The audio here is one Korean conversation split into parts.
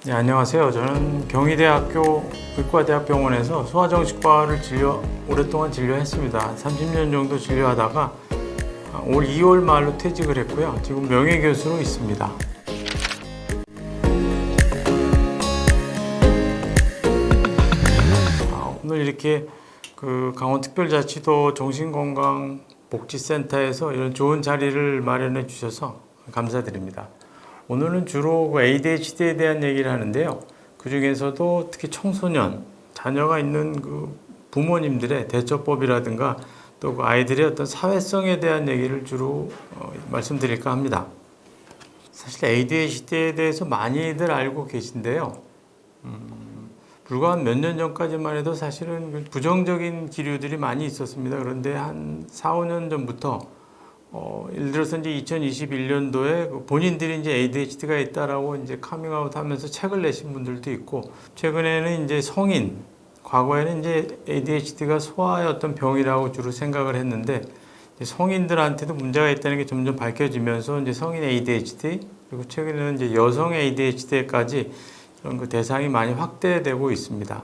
네, 안녕하세요. 저는 경희대학교 의과대학병원에서 소아정신과를 오랫동안 진료했습니다. 30년 정도 진료하다가 올 2월 말로 퇴직을 했고요. 지금 명예교수로 있습니다. 오늘 이렇게 강원특별자치도 정신건강복지센터에서 이런 좋은 자리를 마련해 주셔서 감사드립니다. 오늘은 주로 ADHD에 대한 얘기를 하는데요. 그 중에서도 특히 청소년, 자녀가 있는 부모님들의 대처법이라든가 또 아이들의 어떤 사회성에 대한 얘기를 주로 말씀드릴까 합니다. 사실 ADHD에 대해서 많이들 알고 계신데요. 불과 한 몇 년 전까지만 해도 사실은 부정적인 기류들이 많이 있었습니다. 그런데 한 4, 5년 전부터 예를 들어서 이제 2021년도에 본인들이 이제 ADHD가 있다라고 이제 카밍아웃 하면서 책을 내신 분들도 있고, 최근에는 이제 성인, 과거에는 이제 ADHD가 소아의 어떤 병이라고 주로 생각을 했는데, 성인들한테도 문제가 있다는 게 점점 밝혀지면서 이제 성인 ADHD, 그리고 최근에는 이제 여성 ADHD까지 이런 대상이 많이 확대되고 있습니다.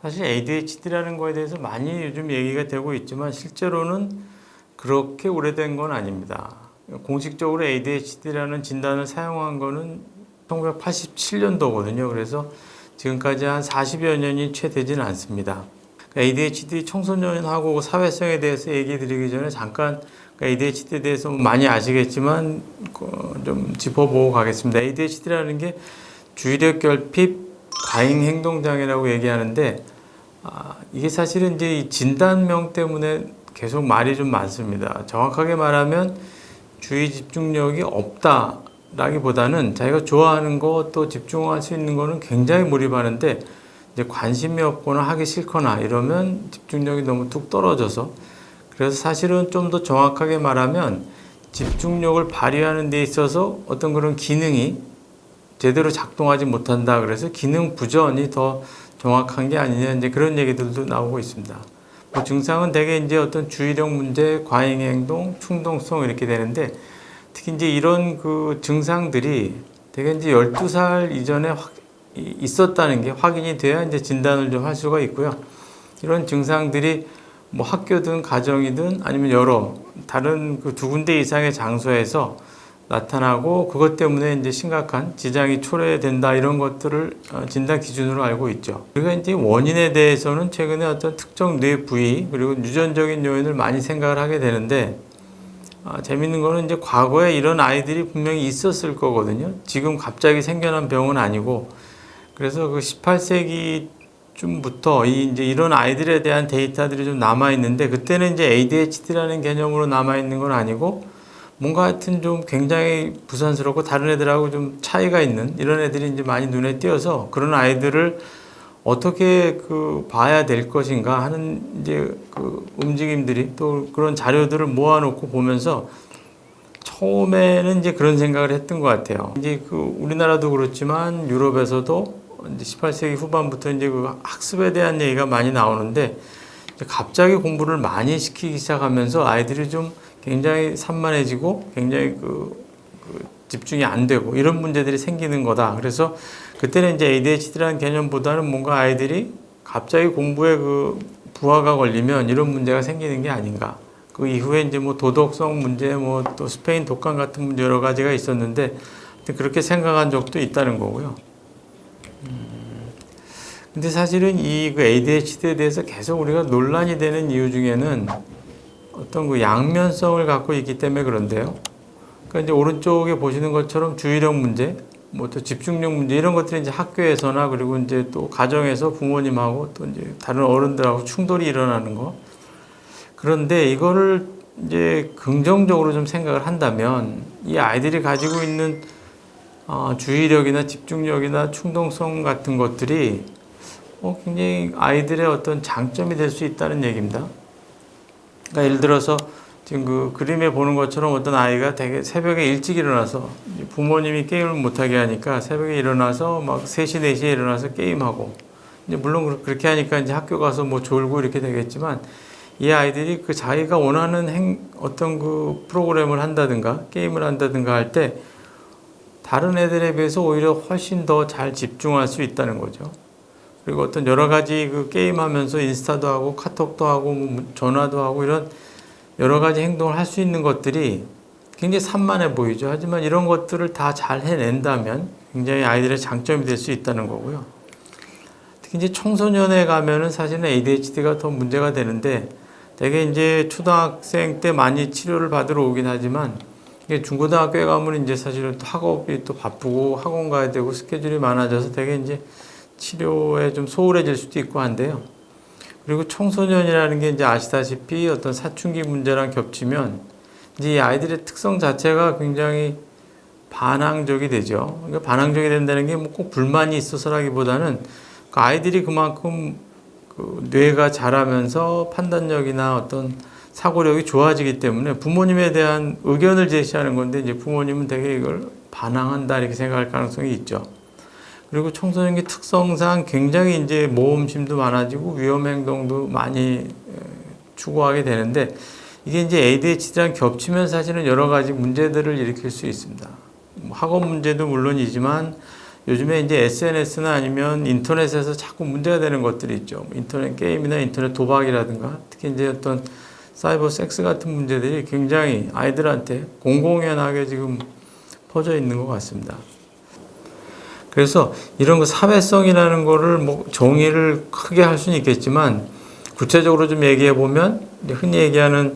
사실 ADHD라는 거에 대해서 많이 요즘 얘기가 되고 있지만 실제로는 그렇게 오래된 건 아닙니다. 공식적으로 ADHD라는 진단을 사용한 거는 1987년도거든요. 그래서 지금까지 한 40여 년이 채 되지는 않습니다. ADHD 청소년하고 사회성에 대해서 얘기 드리기 전에 잠깐 ADHD에 대해서 많이 아시겠지만 좀 짚어보고 가겠습니다. ADHD라는 게 주의력 결핍 과잉 행동장애라고 얘기하는데, 이게 사실은 이제 이 진단명 때문에 계속 말이 좀 많습니다. 정확하게 말하면 주의 집중력이 없다라기보다는 자기가 좋아하는 거 또 집중할 수 있는 거는 굉장히 몰입하는데 이제 관심이 없거나 하기 싫거나 이러면 집중력이 너무 뚝 떨어져서, 그래서 사실은 좀 더 정확하게 말하면 집중력을 발휘하는 데 있어서 어떤 그런 기능이 제대로 작동하지 못한다. 그래서 기능 부전이 더 정확한 게 아니냐, 이제 그런 얘기들도 나오고 있습니다. 증상은 대개 이제 어떤 주의력 문제, 과잉 행동, 충동성 이렇게 되는데, 특히 이제 이런 증상들이 대개 이제 12살 이전에 있었다는 게 확인이 돼야 이제 진단을 좀 할 수가 있고요. 이런 증상들이 뭐 학교든 가정이든 아니면 여러 다른 두 군데 이상의 장소에서 나타나고 그것 때문에 이제 심각한 지장이 초래된다, 이런 것들을 진단 기준으로 알고 있죠. 우리가 이제 원인에 대해서는 최근에 어떤 특정 뇌 부위 그리고 유전적인 요인을 많이 생각을 하게 되는데, 재밌는 거는 이제 과거에 이런 아이들이 분명히 있었을 거거든요. 지금 갑자기 생겨난 병은 아니고, 그래서 18세기쯤부터 이제 이런 아이들에 대한 데이터들이 좀 남아 있는데, 그때는 이제 ADHD라는 개념으로 남아 있는 건 아니고 뭔가 하여튼 좀 굉장히 부산스럽고 다른 애들하고 좀 차이가 있는 이런 애들이 이제 많이 눈에 띄어서 그런 아이들을 어떻게 봐야 될 것인가 하는 이제 움직임들이, 또 그런 자료들을 모아놓고 보면서 처음에는 이제 그런 생각을 했던 것 같아요. 이제 우리나라도 그렇지만 유럽에서도 이제 18세기 후반부터 이제 학습에 대한 얘기가 많이 나오는데, 갑자기 공부를 많이 시키기 시작하면서 아이들이 좀 굉장히 산만해지고 굉장히 집중이 안 되고 이런 문제들이 생기는 거다. 그래서 그때는 이제 ADHD라는 개념보다는 뭔가 아이들이 갑자기 공부에 부하가 걸리면 이런 문제가 생기는 게 아닌가. 그 이후에 이제 뭐 도덕성 문제, 뭐 또 스페인 독감 같은 문제 여러 가지가 있었는데 그렇게 생각한 적도 있다는 거고요. 근데 사실은 이 ADHD에 대해서 계속 우리가 논란이 되는 이유 중에는 어떤 양면성을 갖고 있기 때문에 그런데요. 그러니까 이제 오른쪽에 보시는 것처럼 주의력 문제, 뭐 또 집중력 문제, 이런 것들이 이제 학교에서나 그리고 이제 또 가정에서 부모님하고 또 이제 다른 어른들하고 충돌이 일어나는 거. 그런데 이거를 이제 긍정적으로 좀 생각을 한다면 이 아이들이 가지고 있는 주의력이나 집중력이나 충동성 같은 것들이 굉장히 아이들의 어떤 장점이 될 수 있다는 얘기입니다. 그러니까 예를 들어서 지금 그림에 보는 것처럼 어떤 아이가 되게 새벽에 일찍 일어나서, 부모님이 게임을 못하게 하니까 새벽에 일어나서 막 3시, 4시에 일어나서 게임하고, 이제 물론 그렇게 하니까 이제 학교 가서 뭐 졸고 이렇게 되겠지만, 이 아이들이 자기가 원하는 어떤 프로그램을 한다든가 게임을 한다든가 할 때 다른 애들에 비해서 오히려 훨씬 더 잘 집중할 수 있다는 거죠. 그리고 어떤 여러 가지 그 게임하면서 인스타도 하고 카톡도 하고 뭐 전화도 하고 이런 여러 가지 행동을 할 수 있는 것들이 굉장히 산만해 보이죠. 하지만 이런 것들을 다 잘 해낸다면 굉장히 아이들의 장점이 될 수 있다는 거고요. 특히 이제 청소년에 가면은 사실은 ADHD가 더 문제가 되는데 되게 이제 초등학생 때 많이 치료를 받으러 오긴 하지만 이게 중고등학교에 가면 이제 사실은 또 학업이 또 바쁘고 학원 가야 되고 스케줄이 많아져서 되게 이제 치료에 좀 소홀해질 수도 있고 한데요. 그리고 청소년이라는 게 이제 아시다시피 어떤 사춘기 문제랑 겹치면 이제 이 아이들의 특성 자체가 굉장히 반항적이 되죠. 그러니까 반항적이 된다는 게 뭐 꼭 불만이 있어서라기보다는 그 아이들이 그만큼 그 뇌가 자라면서 판단력이나 어떤 사고력이 좋아지기 때문에 부모님에 대한 의견을 제시하는 건데 이제 부모님은 되게 이걸 반항한다 이렇게 생각할 가능성이 있죠. 그리고 청소년기 특성상 굉장히 이제 모험심도 많아지고 위험 행동도 많이 추구하게 되는데 이게 이제 ADHD랑 겹치면 사실은 여러 가지 문제들을 일으킬 수 있습니다. 학업 문제도 물론이지만 요즘에 이제 SNS나 아니면 인터넷에서 자꾸 문제가 되는 것들이 있죠. 인터넷 게임이나 인터넷 도박이라든가 특히 이제 어떤 사이버 섹스 같은 문제들이 굉장히 아이들한테 공공연하게 지금 퍼져 있는 것 같습니다. 그래서 이런 거 사회성이라는 거를 뭐 정의를 크게 할 수는 있겠지만 구체적으로 좀 얘기해 보면 흔히 얘기하는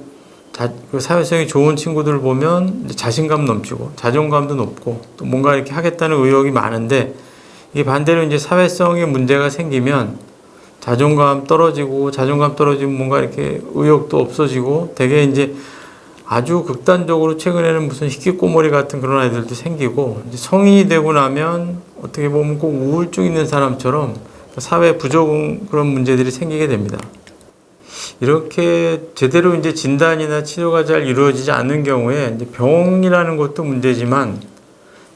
그 사회성이 좋은 친구들을 보면 자신감 넘치고 자존감도 높고 또 뭔가 이렇게 하겠다는 의욕이 많은데 이게 반대로 이제 사회성에 문제가 생기면 자존감 떨어지면 뭔가 이렇게 의욕도 없어지고 되게 이제 아주 극단적으로 최근에는 무슨 희귀꼬머리 같은 그런 아이들도 생기고 이제 성인이 되고 나면 어떻게 보면 꼭 우울증 있는 사람처럼 사회 부적응 그런 문제들이 생기게 됩니다. 이렇게 제대로 이제 진단이나 치료가 잘 이루어지지 않는 경우에 이제 병이라는 것도 문제지만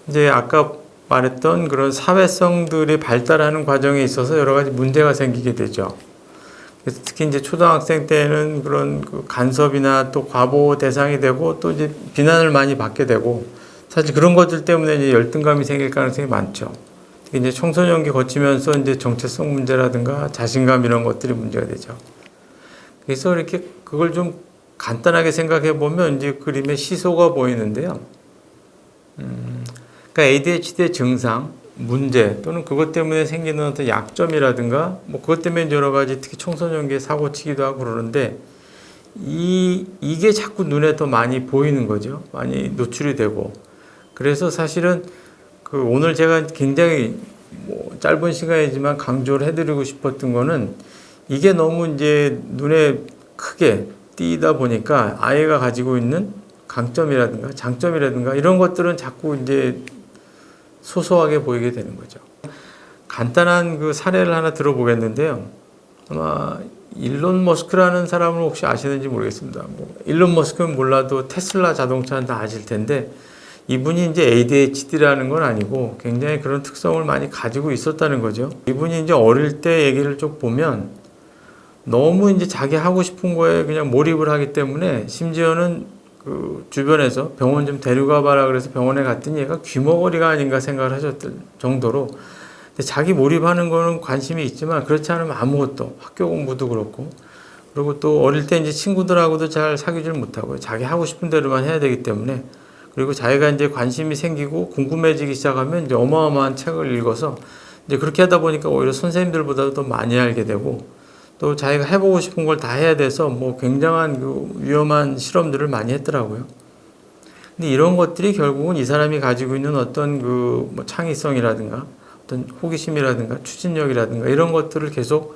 이제 아까 말했던 그런 사회성들이 발달하는 과정에 있어서 여러 가지 문제가 생기게 되죠. 그래서 특히 이제 초등학생 때는 그런 그 간섭이나 또 과보 대상이 되고 또 이제 비난을 많이 받게 되고 사실 그런 것들 때문에 이제 열등감이 생길 가능성이 많죠. 특히 이제 청소년기 거치면서 이제 정체성 문제라든가 자신감 이런 것들이 문제가 되죠. 그래서 이렇게 그걸 좀 간단하게 생각해 보면 이제 그림에 시소가 보이는데요. 그러니까 ADHD의 증상, 문제 또는 그것 때문에 생기는 어떤 약점이라든가 뭐 그것 때문에 여러 가지 특히 청소년기에 사고치기도 하고 그러는데 이게 자꾸 눈에 더 많이 보이는 거죠. 많이 노출이 되고 그래서 사실은 그 오늘 제가 굉장히 뭐 짧은 시간이지만 강조를 해드리고 싶었던 거는 이게 너무 이제 눈에 크게 띄다 보니까 아이가 가지고 있는 강점이라든가 장점이라든가 이런 것들은 자꾸 이제 소소하게 보이게 되는 거죠. 간단한 그 사례를 하나 들어보겠는데요. 아마 일론 머스크라는 사람을 혹시 아시는지 모르겠습니다. 뭐 일론 머스크는 몰라도 테슬라 자동차는 다 아실 텐데 이분이 이제 ADHD라는 건 아니고 굉장히 그런 특성을 많이 가지고 있었다는 거죠. 이분이 이제 어릴 때 얘기를 쭉 보면 너무 이제 자기 하고 싶은 거에 그냥 몰입을 하기 때문에 심지어는 그 주변에서 병원 좀 데려가 봐라 그래서 병원에 갔더니 얘가 귀머거리가 아닌가 생각을 하셨을 정도로 근데 자기 몰입하는 거는 관심이 있지만 그렇지 않으면 아무것도 학교 공부도 그렇고 그리고 또 어릴 때 이제 친구들하고도 잘 사귀질 못하고 자기 하고 싶은 대로만 해야 되기 때문에 그리고 자기가 이제 관심이 생기고 궁금해지기 시작하면 이제 어마어마한 책을 읽어서 이제 그렇게 하다 보니까 오히려 선생님들보다도 더 많이 알게 되고 또 자기가 해보고 싶은 걸 다 해야 돼서 뭐 굉장한 그 위험한 실험들을 많이 했더라고요. 근데 이런 것들이 결국은 이 사람이 가지고 있는 어떤 그 뭐 창의성이라든가 어떤 호기심이라든가 추진력이라든가 이런 것들을 계속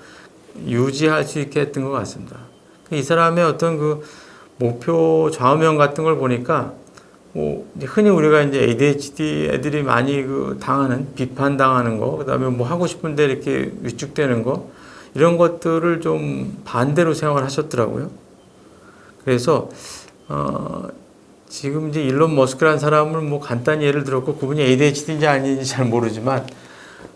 유지할 수 있게 했던 것 같습니다. 이 사람의 어떤 그 목표 좌우명 같은 걸 보니까 뭐 흔히 우리가 이제 ADHD 애들이 많이 그 당하는 비판당하는 거, 그다음에 뭐 하고 싶은데 이렇게 위축되는 거 이런 것들을 좀 반대로 생각을 하셨더라고요. 그래서 지금 이제 일론 머스크라는 사람을 뭐 간단히 예를 들었고 그분이 ADHD인지 아닌지 잘 모르지만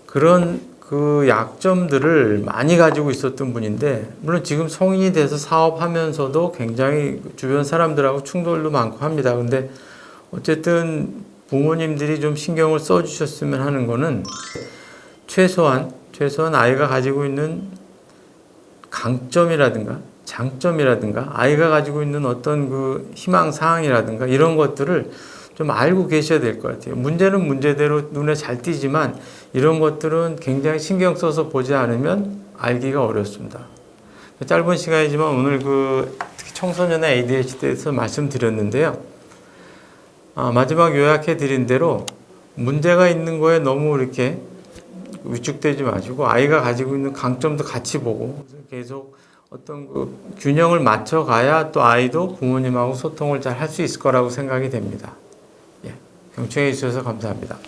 그런 그 약점들을 많이 가지고 있었던 분인데 물론 지금 성인이 돼서 사업하면서도 굉장히 주변 사람들하고 충돌도 많고 합니다. 근데 어쨌든 부모님들이 좀 신경을 써주셨으면 하는 거는 최소한 아이가 가지고 있는 강점이라든가 장점이라든가 아이가 가지고 있는 어떤 그 희망 사항이라든가 이런 것들을 좀 알고 계셔야 될 것 같아요. 문제는 문제대로 눈에 잘 띄지만 이런 것들은 굉장히 신경 써서 보지 않으면 알기가 어렵습니다. 짧은 시간이지만 오늘 특히 청소년의 ADHD에 대해서 말씀드렸는데요. 마지막 요약해 드린 대로 문제가 있는 거에 너무 이렇게 위축되지 마시고 아이가 가지고 있는 강점도 같이 보고 계속 어떤 균형을 맞춰 가야 또 아이도 부모님하고 소통을 잘 할 수 있을 거라고 생각이 됩니다. 경청해 주셔서 감사합니다.